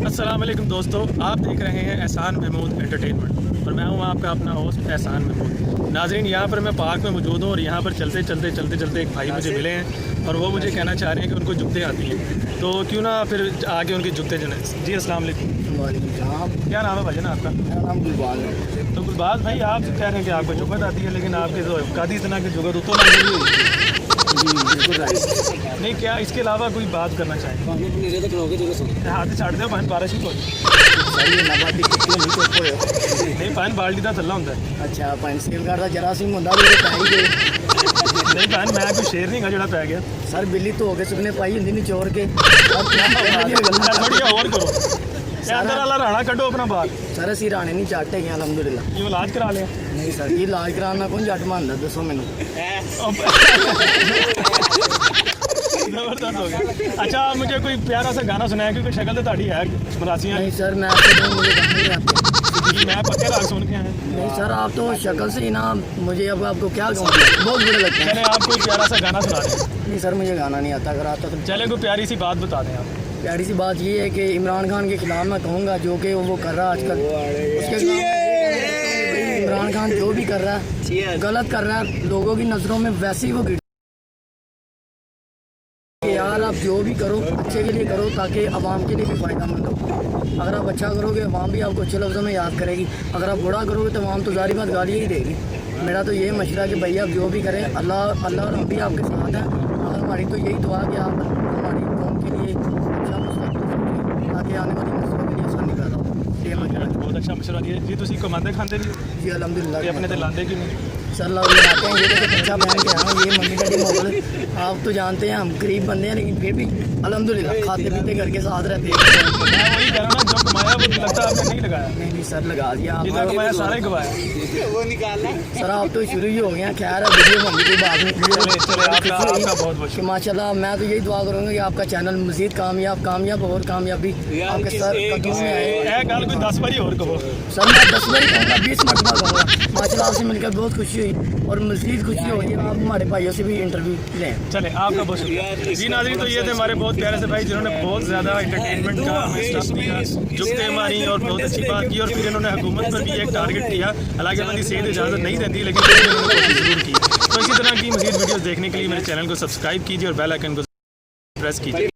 अस्सलाम वालेकुम दोस्तों, आप देख रहे हैं एहसान महमूद एंटरटेनमेंट और मैं हूं आपका अपना होस्ट एहसान महमूद। नाज़रीन, यहाँ पर मैं पार्क में मौजूद हूँ और यहाँ पर चलते चलते एक भाई मुझे मिले हैं और वो मुझे कहना चाह रहे हैं कि उनको जुत्ते आती हैं, तो क्यों ना फिर आगे उनके जुत्ते जने। जी अस्सलाम वालेकुम। क्या नाम है भाई ना आपका? मेरा नाम गुलबाज है। तो गुलबाज भाई, आप कह रहे हैं कि आपको जुगत आती है, लेकिन आपके जो कादी इतना की जुगत तो नहीं, क्या इसके अलावा कोई बात करना चाहिए? हाथ छड़ दो पानी बारिश ही नहीं पानी बाल्टी का थला होंगे। अच्छा पानी सेल करता जरासीम होंदा भी पै ही गए। नहीं पानी मैं कोई शेर नहीं जो पै गया। सर बिल्ली धो के सुपने पाई होंगी निचोड़ के। थोड़ी और करो अंदर वाला राणा कड्डो अपना बाहर। सर असी राणे नहीं जट है अलहमदुलिल्लाह। ये इलाज करा लिया? नहीं सर, ये इलाज कराना कौन जट मानदा दसो मैनू। जबरदस्त हो गया। अच्छा, आप मुझे कोई प्यारा सा गाना सुनाया, क्योंकि शक्ल तो ताड़ी है मरासी। नहीं सर, मैं आपको मुझे गाने नहीं आते। मैं पक्के राग सुन के आया। नहीं सर, आप तो शक्ल से ही ना, मुझे अब आपको क्या कहूँ, बहुत बुरे लगते हैं। चले आप कोई प्यारा सा गाना सुना दें। नहीं सर, मुझे गाना नहीं आता। अगर आता तो चले कोई प्यारी सी बात बता दें आप। प्यारी सी बात ये है कि इमरान खान के खिलाफ मैं कहूँगा, जो कि वो कर रहा है आजकल, उसके खिलाफ इमरान खान जो भी कर रहा है गलत कर रहा है। लोगों की नज़रों में वैसे ही वो गिर कि यार आप जो भी करो अच्छे के लिए करो, ताकि आवाम के लिए भी फ़ायदेमंद हो। अगर आप अच्छा करोगे आवाम भी आपको अच्छे लफ्ज़ों में याद करेगी। अगर आप बुरा करोगे तो आवाम तो ज़ाहिर बात गाली ही देगी। मेरा तो ये मशवरा है कि भैया आप जो भी करें, अल्लाह और हम भी आपके साथ हैं। और हमारी तो यही दुआ कि आप हमारी कौम के लिए अच्छा मुस्तक़बिल, ताकि आने वाली नस्लों के लिए आसानी पैदा हो। बहुत अच्छा मशवरा दिया जी। तुम कमाते खाते नहीं जी? अल्हम्दुलिल्लाह। अपने तो लाते कि नहीं? सर लोग लगाते हैं, ये तो अच्छा पहन के आए, ये मम्मी डैडी मोबाइल। आप तो जानते हैं हम गरीब बंदे हैं, लेकिन फिर भी अल्हम्दुलिल्लाह खाते पीते घर के साथ रहते हैं। मैं वही कह रहा हूँ ना, जो कमाया वो लगता है आपने नहीं लगाया। नहीं सर, लगा दिया जितना कमाया सारा ही गवाया। सर आप तो शुरू ही हो गए हैं। खैर है, वीडियो बनने की बात नहीं। आपका बहुत बहुत माशाल्लाह, मैं तो यही दुआ करूँगा कि आपका चैनल मज़ीद कामयाब और कामयाबी आपके सर कदमों में आए। गल कोई 10 बारी और कहो। सर मैं 10 बार कहूँगा, 20 मरतबा कहूँगा। माशाल्लाह आपसे मिलकर बहुत खुशी हुई और मज़ीद खुशी होगी। आप हमारे भाइयों से भी इंटरव्यू लें। चले, आपका बहुत शुक्रिया जी। नाज़रीन, तो ये थे हमारे बहुत प्यारे से भाई, जिन्होंने बहुत ज़्यादा एंटरटेनमेंट का हमें स्टफ दिया, जुगते मारी और बहुत अच्छी बात की। और फिर इन्होंने हुकूमत पर भी एक टारगेट किया। हालांकि हमारी सेहत इजाज़त नहीं देती, लेकिन इन्होंने कोशिश ज़रूर की। तो इसी तरह की मज़ीद वीडियोज़ देखने के लिए मेरे चैनल को सब्सक्राइब कीजिए और बेल आइकन को प्रेस कीजिए।